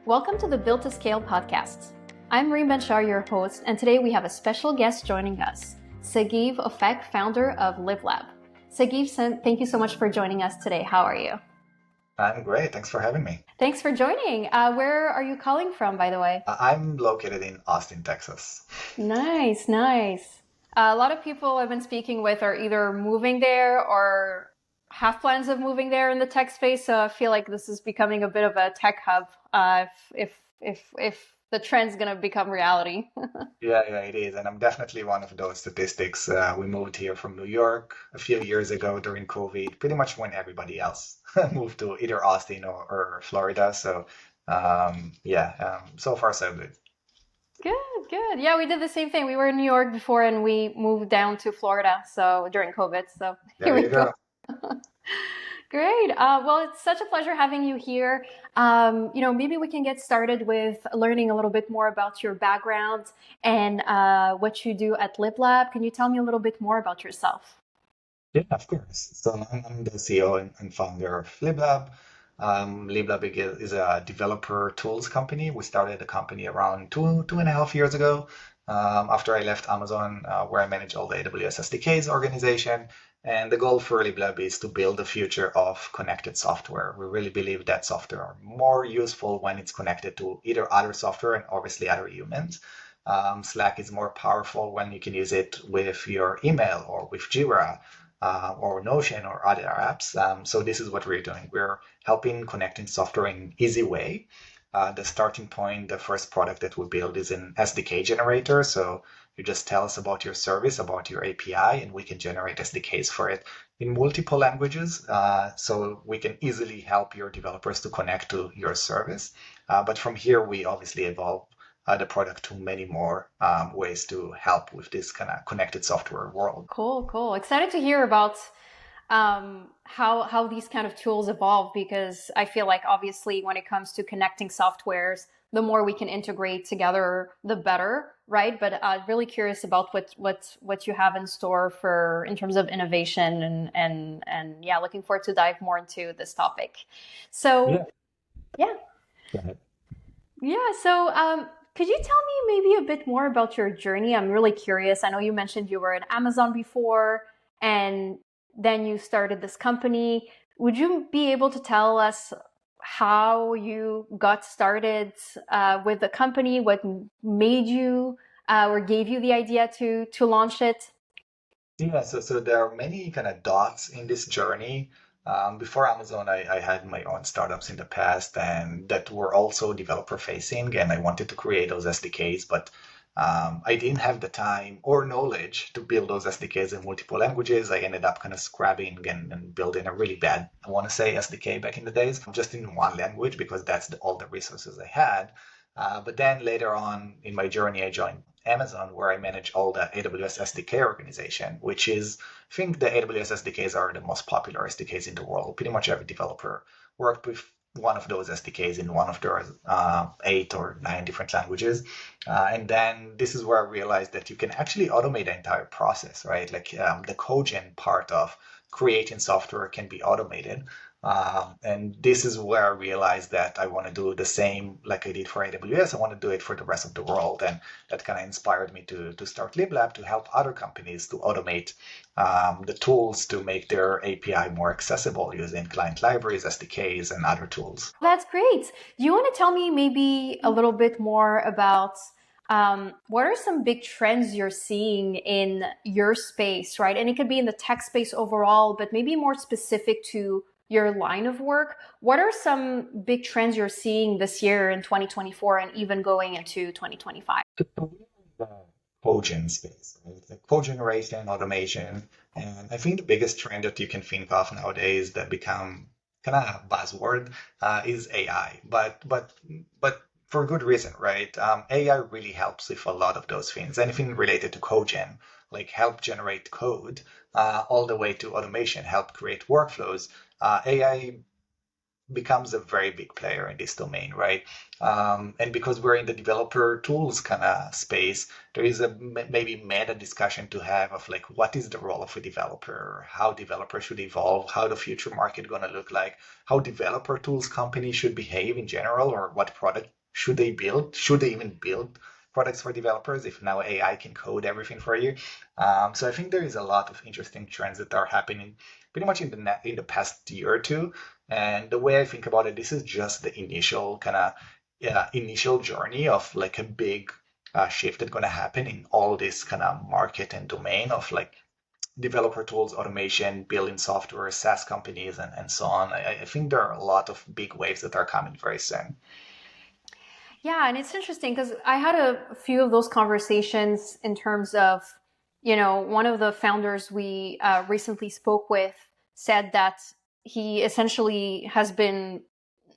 Welcome to the Built to Scale podcast. I'm Reinventing, your host, and today we have a special guest joining us, Sagiv Ofek, founder of LibLab. Sagiv, thank you so much for joining us today. How are you? I'm great. Thanks for having me. Thanks for joining. Where are you calling from, by the way? I'm located in Austin, Texas. Nice. A lot of people I've been speaking with are either moving there or have plans of moving there in the tech space. So I feel like this is becoming a bit of a tech hub. If the trend's gonna become reality. Yeah, it is. And I'm definitely one of those statistics. We moved here from New York a few years ago during COVID, pretty much when everybody else moved to either Austin or Florida. So, so far so good. Good. Yeah, we did the same thing. We were in New York before and we moved down to Florida. So during COVID. So here There we you go. go. Great. Well, it's such a pleasure having you here. Maybe we can get started with learning a little bit more about your background and what you do at LibLab. Can you tell me a little bit more about yourself? Yeah, of course. So I'm the CEO and founder of LibLab. LibLab is a developer tools company. We started the company around two and a half years ago, after I left Amazon, where I manage all the AWS SDKs organization. And the goal for LibLab is to build the future of connected software. We really believe that software are more useful when it's connected to either other software and obviously other humans. Slack is more powerful when you can use it with your email or with Jira, or Notion or other apps. So this is what we're doing. We're helping connecting software in an easy way. The starting point, the first product that we build is an SDK generator. So you just tell us about your service, about your API, and we can generate SDKs for it in multiple languages. So we can easily help your developers to connect to your service. But from here, we obviously evolve the product to many more ways to help with this kind of connected software world. Cool. Excited to hear about how these kind of tools evolve, because I feel like obviously when it comes to connecting softwares, the more we can integrate together, the better, right? But really curious about what you have in store for in terms of innovation and yeah, looking forward to dive more into this topic. Yeah. So yeah, Go ahead. could you tell me maybe a bit more about your journey? I'm really curious. I know you mentioned you were at Amazon before, and then you started this company. Would you be able to tell us how you got started with the company? What made you or gave you the idea to launch it? Yeah, so there are many kind of dots in this journey. Before Amazon, I had my own startups in the past and that were also developer facing, and I wanted to create those SDKs, but I didn't have the time or knowledge to build those SDKs in multiple languages. I ended up kind of scrapping and building a really bad, I want to say, SDK back in the days, just in one language because that's all the resources I had. But then later on in my journey, I joined Amazon, where I manage all the AWS SDK organization, which is, I think the AWS SDKs are the most popular SDKs in the world. Pretty much every developer worked with one of those SDKs in one of their 8 or 9 different languages. And then this is where I realized that you can actually automate the entire process, right? Like the codegen part of creating software can be automated. And this is where I realized that I want to do the same like I did for AWS. I want to do it for the rest of the world. And that kind of inspired me to start LibLab to help other companies to automate the tools to make their API more accessible using client libraries, SDKs, and other tools. That's great. Do you want to tell me maybe a little bit more about what are some big trends you're seeing in your space, right? And it could be in the tech space overall, but maybe more specific to your line of work. What are some big trends you're seeing this year in 2024 and even going into 2025? So we're in the code gen space, right? Like code generation, automation. And I think the biggest trend that you can think of nowadays that become kind of buzzword is AI. But for good reason, right? AI really helps with a lot of those things. Anything related to code gen, like help generate code, all the way to automation, help create workflows. AI becomes a very big player in this domain, right? And because we're in the developer tools kind of space, there is a maybe meta discussion to have of like, what is the role of a developer, how developers should evolve, how the future market going to look like, how developer tools companies should behave in general, or what product should they build? Should they even build products for developers if now AI can code everything for you? So I think there is a lot of interesting trends that are happening pretty much in the past year or two. And the way I think about it, this is just the initial kind of initial journey of like a big shift that's going to happen in all this kind of market and domain of like developer tools, automation, building software, SaaS companies, and so on. I think there are a lot of big waves that are coming very soon. Yeah, and it's interesting because I had a few of those conversations in terms of, one of the founders we recently spoke with said that he essentially has been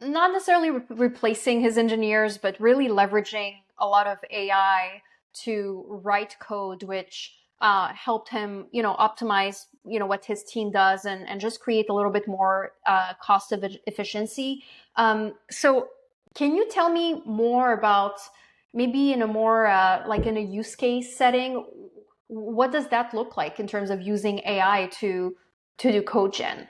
not necessarily replacing his engineers, but really leveraging a lot of AI to write code, which helped him, optimize, what his team does and just create a little bit more cost of efficiency. So can you tell me more about maybe in a more like in a use case setting, what does that look like in terms of using AI to do code gen?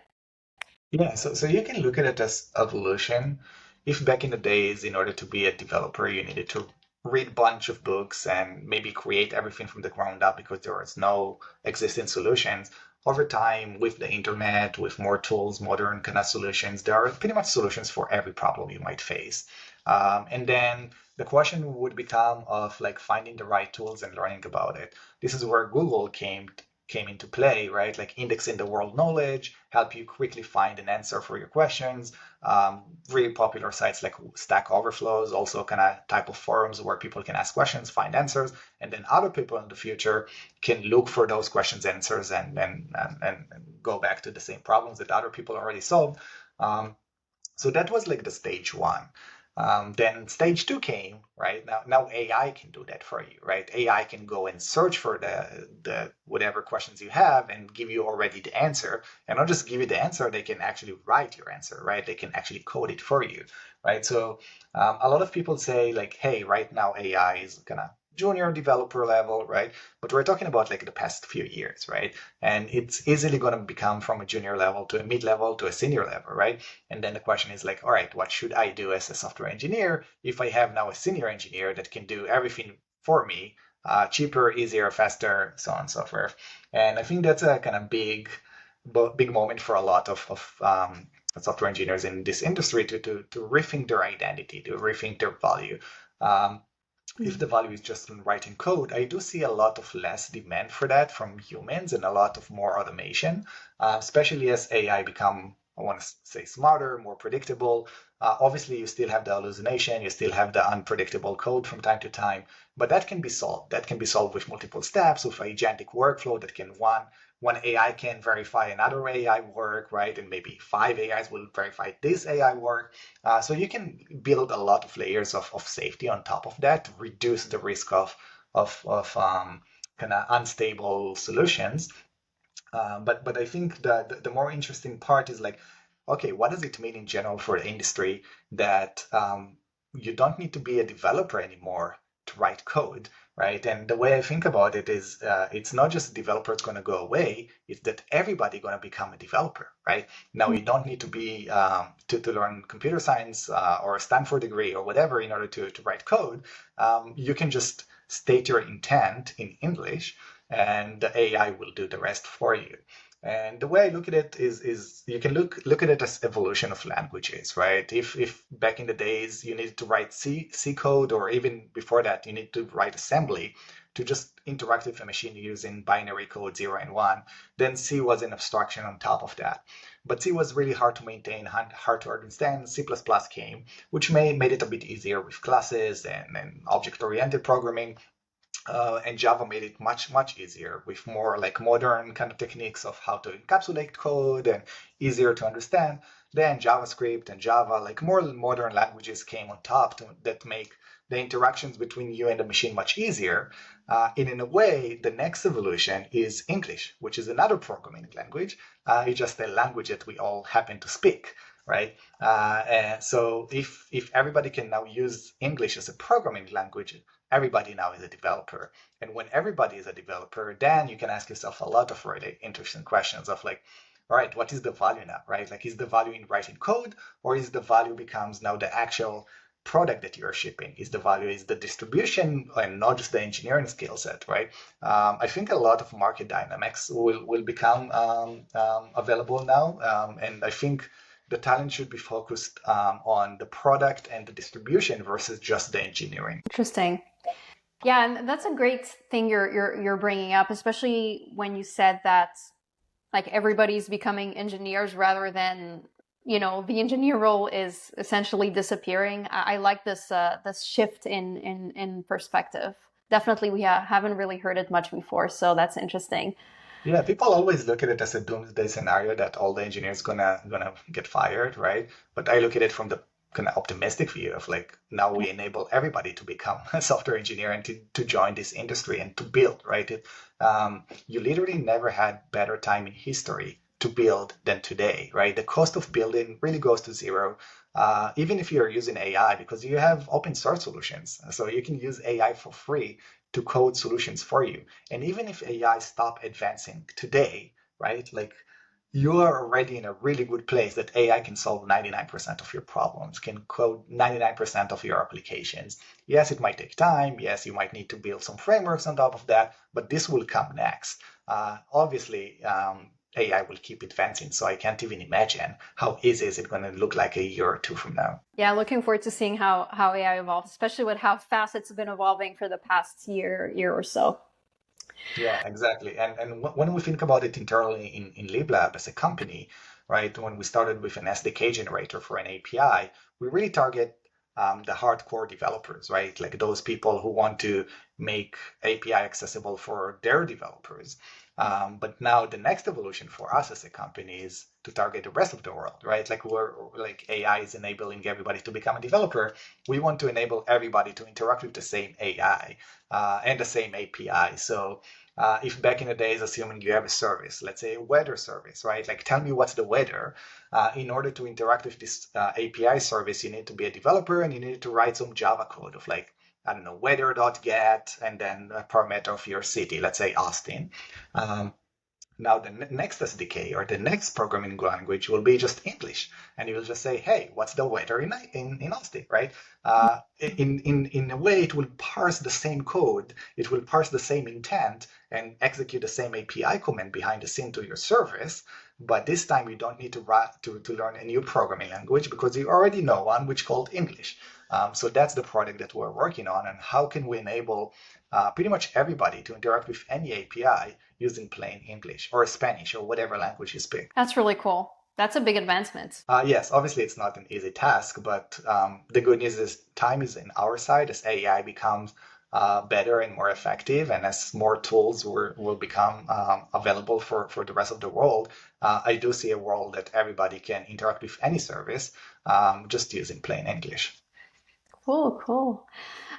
Yeah, so you can look at it as evolution. If back in the days, in order to be a developer, you needed to read a bunch of books and maybe create everything from the ground up because there was no existing solutions. Over time, with the internet, with more tools, modern kind of solutions, there are pretty much solutions for every problem you might face. And then the question would become of like finding the right tools and learning about it. This is where Google came into play, right? Like indexing the world knowledge, help you quickly find an answer for your questions. Really popular sites like Stack Overflows, also kind of type of forums where people can ask questions, find answers, and then other people in the future can look for those questions, answers, and go back to the same problems that other people already solved. So that was like the stage one. Then stage two came, right? Now AI can do that for you, right? AI can go and search for the whatever questions you have and give you already the answer. And not just give you the answer, they can actually write your answer, right? They can actually code it for you, right? So a lot of people say like, hey, right now AI is kind of junior developer level, right? But we're talking about like the past few years, right? And it's easily going to become from a junior level to a mid level to a senior level, right? And then the question is like, all right, what should I do as a software engineer if I have now a senior engineer that can do everything for me, cheaper, easier, faster, so on and so forth. And I think that's a kind of big moment for a lot of software engineers in this industry to rethink their identity, to rethink their value. Um, if the value is just in writing code, I do see a lot of less demand for that from humans and a lot of more automation, especially as AI become, I want to say, smarter, more predictable. Obviously, you still have the hallucination, you still have the unpredictable code from time to time, but that can be solved. That can be solved with multiple steps, with agentic workflow that can one AI can verify another AI work, right? And maybe five AIs will verify this AI work. So you can build a lot of layers of safety on top of that to reduce the risk of kind of unstable solutions. But I think the more interesting part is like, okay, what does it mean in general for the industry that you don't need to be a developer anymore to write code, right? And the way I think about it is it's not just developers going to go away, it's that everybody going to become a developer, right? Now you don't need to be to learn computer science or a Stanford degree or whatever in order to write code. You can just state your intent in English and the AI will do the rest for you. And the way I look at it is you can look at it as evolution of languages, right? If back in the days you needed to write C code, or even before that you need to write assembly to just interact with a machine using binary code 0 and 1, then C was an abstraction on top of that. But C was really hard to maintain, hard to understand. C++ came, which made it a bit easier with classes and object-oriented programming. And Java made it much easier with more like modern kind of techniques of how to encapsulate code and easier to understand. Then JavaScript and Java, like more modern languages came on top that make the interactions between you and the machine much easier. And in a way, the next evolution is English, which is another programming language. It's just a language that we all happen to speak. right? And so if everybody can now use English as a programming language, everybody now is a developer. And when everybody is a developer, then you can ask yourself a lot of really interesting questions of like, all right, what is the value now, right? Like, is the value in writing code, or is the value becomes now the actual product that you're shipping? Is the value is the distribution and not just the engineering skill set, right? I think a lot of market dynamics will become available now, and I think the talent should be focused on the product and the distribution versus just the engineering. Interesting. Yeah, and that's a great thing you're bringing up, especially when you said that like everybody's becoming engineers rather than the engineer role is essentially disappearing. I like this shift in perspective. Definitely, we haven't really heard it much before, so that's interesting. Yeah, people always look at it as a doomsday scenario that all the engineers gonna get fired, right? But I look at it from the kind of optimistic view of like now we enable everybody to become a software engineer and to join this industry and to build, right? You literally never had better time in history to build than today, right? The cost of building really goes to zero. Even if you're using AI, because you have open source solutions, so you can use AI for free to code solutions for you. And even if AI stop advancing today, right, like you are already in a really good place that AI can solve 99% of your problems, can code 99% of your applications. Yes, it might take time. Yes, you might need to build some frameworks on top of that, but this will come next. Obviously, AI will keep advancing, so I can't even imagine how easy is it going to look like a year or two from now. Yeah, looking forward to seeing how AI evolves, especially with how fast it's been evolving for the past year or so. Yeah, exactly. And when we think about it internally in LibLab as a company, right, when we started with an SDK generator for an API, we really target the hardcore developers, right? Like those people who want to make API accessible for their developers. But now the next evolution for us as a company is to target the rest of the world, right? Like we're like AI is enabling everybody to become a developer. We want to enable everybody to interact with the same AI and the same API. So if back in the days, assuming you have a service, let's say a weather service, right? Like tell me what's the weather. In order to interact with this API service, you need to be a developer and you need to write some Java code of like, I don't know, weather.get and then a parameter of your city, let's say Austin. Um, Now the next SDK or the next programming language will be just English, and you will just say, "Hey, what's the weather in Austin?" Right? In a way, it will parse the same code, it will parse the same intent, and execute the same API command behind the scene to your service. But this time, you don't need to learn a new programming language because you already know one, which called English. So that's the product that we're working on, and how can we enable pretty much everybody to interact with any API using plain English or Spanish or whatever language you speak. That's really cool. That's a big advancement. Yes, obviously it's not an easy task, but the good news is time is in our side as AI becomes better and more effective, and as more tools will become available for the rest of the world. I do see a world that everybody can interact with any service just using plain English. Cool.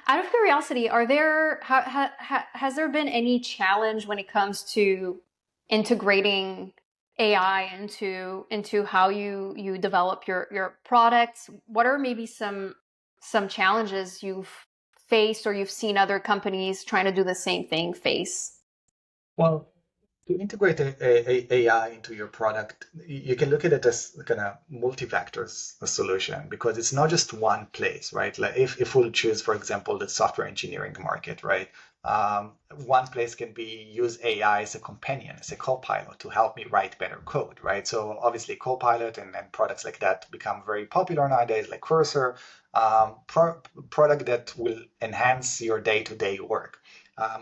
Out of curiosity, has there been any challenge when it comes to integrating AI into how you develop your products? What are maybe some challenges you've faced or you've seen other companies trying to do the same thing face? Well, to integrate AI into your product, you can look at it as kind of multi-vectors solution because it's not just one place, right? Like if we'll choose, for example, the software engineering market, right? One place can be use AI as a companion, as a co-pilot to help me write better code, right? So obviously Copilot and products like that become very popular nowadays, like Cursor, product that will enhance your day-to-day work.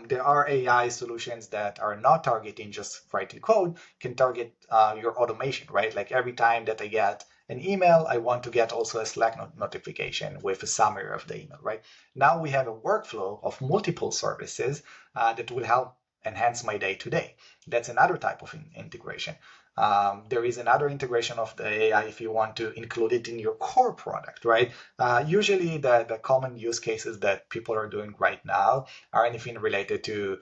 There are AI solutions that are not targeting just writing code, can target your automation, right? Like every time that I get an email, I want to get also a Slack notification with a summary of the email, right? Now we have a workflow of multiple services that will help enhance my day to day. That's another type of integration. There is another integration of the AI if you want to include it in your core product, right? Usually the common use cases that people are doing right now are anything related to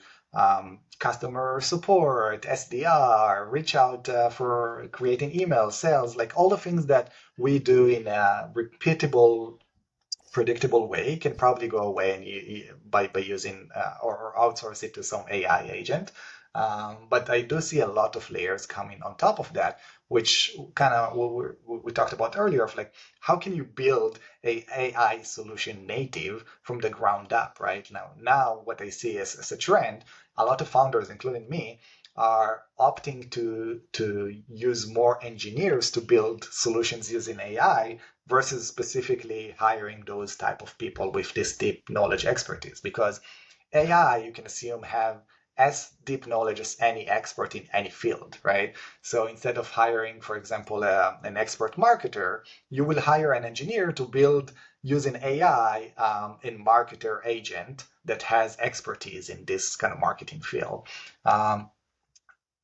customer support, SDR, reach out for creating email, sales, like all the things that we do in a repeatable, predictable way can probably go away by using or outsource it to some AI agent. But I do see a lot of layers coming on top of that, which kind of we talked about earlier of like, how can you build a AI solution native from the ground up, right? Now what I see as a trend, a lot of founders, including me, are opting to use more engineers to build solutions using AI versus specifically hiring those type of people with this deep knowledge expertise, because AI, you can assume, have as deep knowledge as any expert in any field, right? So instead of hiring, for example, an expert marketer, you will hire an engineer to build using AI a marketer agent that has expertise in this kind of marketing field.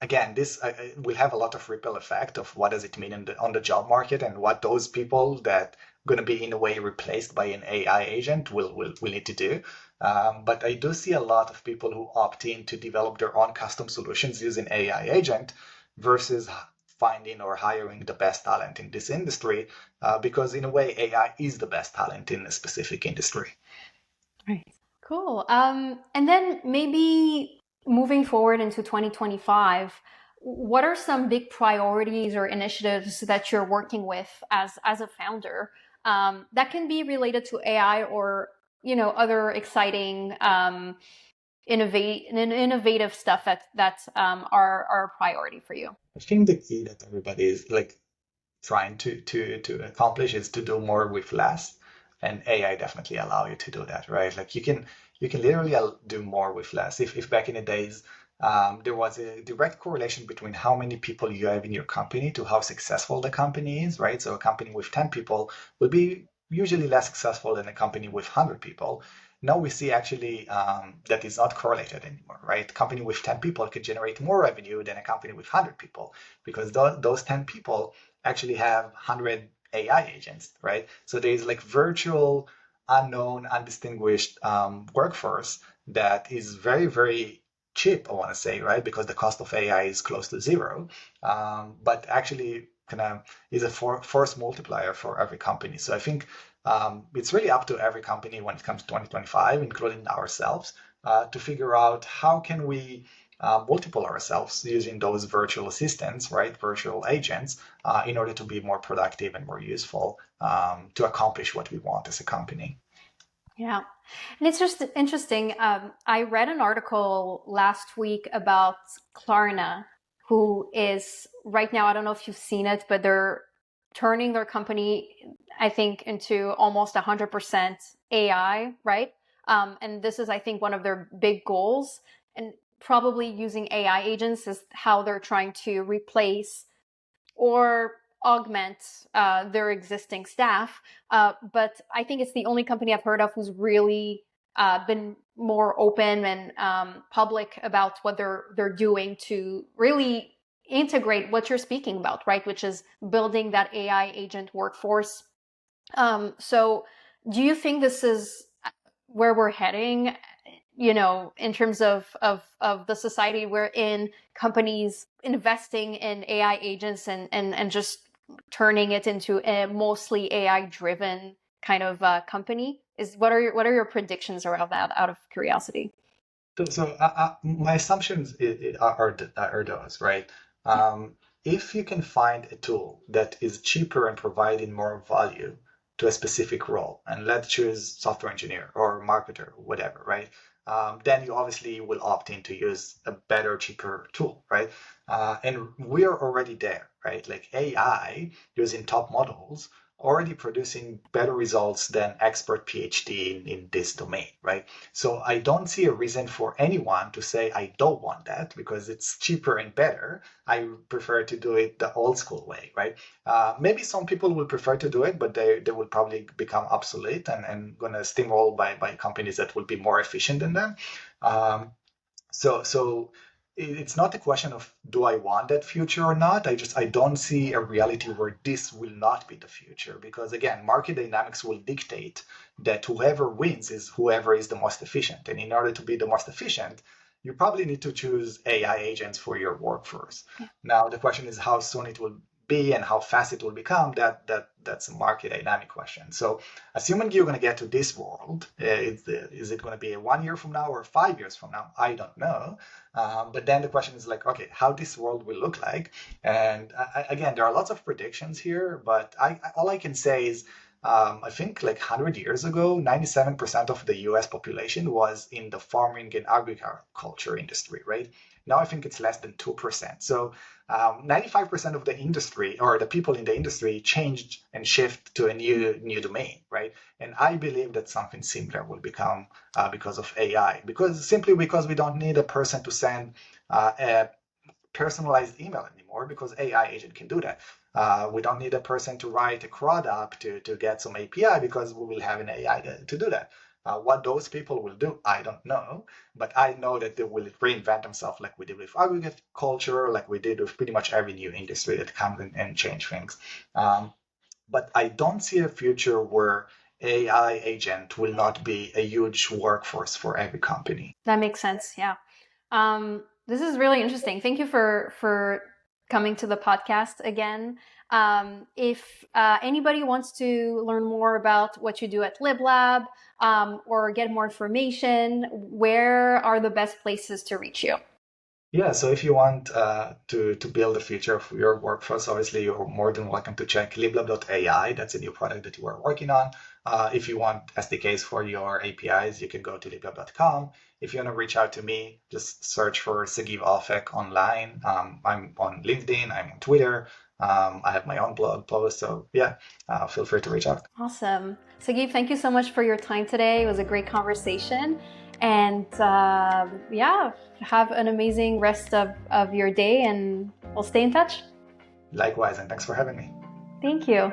Again, this will have a lot of ripple effect of what does it mean on the job market, and what those people that going to be in a way replaced by an AI agent will need to do. But I do see a lot of people who opt in to develop their own custom solutions using AI agent versus finding or hiring the best talent in this industry, because in a way AI is the best talent in a specific industry. Right. Cool. And then maybe moving forward into 2025, what are some big priorities or initiatives that you're working with as a founder that can be related to AI or other exciting innovative stuff that are a priority for you? I think the key that everybody is like trying to accomplish is to do more with less, and AI definitely allow you to do that, right? Like you can literally do more with less. If back in the days there was a direct correlation between how many people you have in your company to how successful the company is, right? So a company with 10 people will be usually less successful than a company with 100 people. Now we see actually that is not correlated anymore, right? A company with 10 people could generate more revenue than a company with 100 people, because those 10 people actually have 100 AI agents, right? So there is like virtual, unknown, undistinguished workforce that is very, very cheap, I want to say, right? Because the cost of AI is close to zero, but actually kind of is a force multiplier for every company. So I think it's really up to every company when it comes to 2025, including ourselves, to figure out how can we multiple ourselves using those virtual assistants, right, virtual agents, in order to be more productive and more useful to accomplish what we want as a company. Yeah. And it's just interesting. I read an article last week about Klarna, who is right now, I don't know if you've seen it, but they're turning their company, I think, into almost 100% AI, right? And this is, I think, one of their big goals. And probably using AI agents is how they're trying to replace or augment their existing staff. But I think it's the only company I've heard of who's really been more open and public about what they're doing to really integrate what you're speaking about, right? Which is building that AI agent workforce. So do you think this is where we're heading, in terms of the society we're in, companies investing in AI agents and just turning it into a mostly AI driven kind of company? What are your predictions around that, out of curiosity? So my assumptions are those, right? If you can find a tool that is cheaper and providing more value to a specific role, and let's choose software engineer or marketer, whatever, right? Then you obviously will opt in to use a better, cheaper tool, right? And we are already there, right? Like AI using top models already producing better results than expert PhD in this domain, right? So I don't see a reason for anyone to say, I don't want that because it's cheaper and better. I prefer to do it the old school way, right? Maybe some people will prefer to do it, but they will probably become obsolete and going to steamroll by companies that will be more efficient than them. Um, so it's not a question of do I want that future or not. I don't see a reality where this will not be the future, because again, market dynamics will dictate that whoever wins is whoever is the most efficient. And in order to be the most efficient, you probably need to choose AI agents for your workforce. Now, the question is how soon it will be and how fast it will become. That's a market dynamic question. So, assuming you're going to get to this world, is it going to be 1 year from now or 5 years from now? I don't know. But then the question is like, okay, how this world will look like. And again, there are lots of predictions here, but all I can say is I think like 100 years ago, 97% of the US population was in the farming and agriculture industry, right? Now I think it's less than 2%. So 95% of the industry or the people in the industry changed and shift to a new domain, right? And I believe that something similar will become because of AI, simply because we don't need a person to send a personalized email anymore because AI agent can do that. We don't need a person to write a CRUD app to get some API because we will have an AI to do that. What those people will do, I don't know, but I know that they will reinvent themselves like we did with agriculture, like we did with pretty much every new industry that comes in and change things. But I don't see a future where AI agent will not be a huge workforce for every company. That makes sense. Yeah. This is really interesting. Thank you for coming to the podcast again. If anybody wants to learn more about what you do at LibLab or get more information, where are the best places to reach you? Yeah, so if you want to build a feature for your workforce, obviously you're more than welcome to check liblab.ai. That's a new product that you are working on. If you want SDKs for your APIs, you can go to liblab.com. If you want to reach out to me, just search for Sagiv Ofek online. I'm on LinkedIn, I'm on Twitter. I have my own blog post. So yeah, feel free to reach out. Awesome. Sagiv, thank you so much for your time today. It was a great conversation. And yeah, have an amazing rest of your day and we'll stay in touch. Likewise, and thanks for having me. Thank you.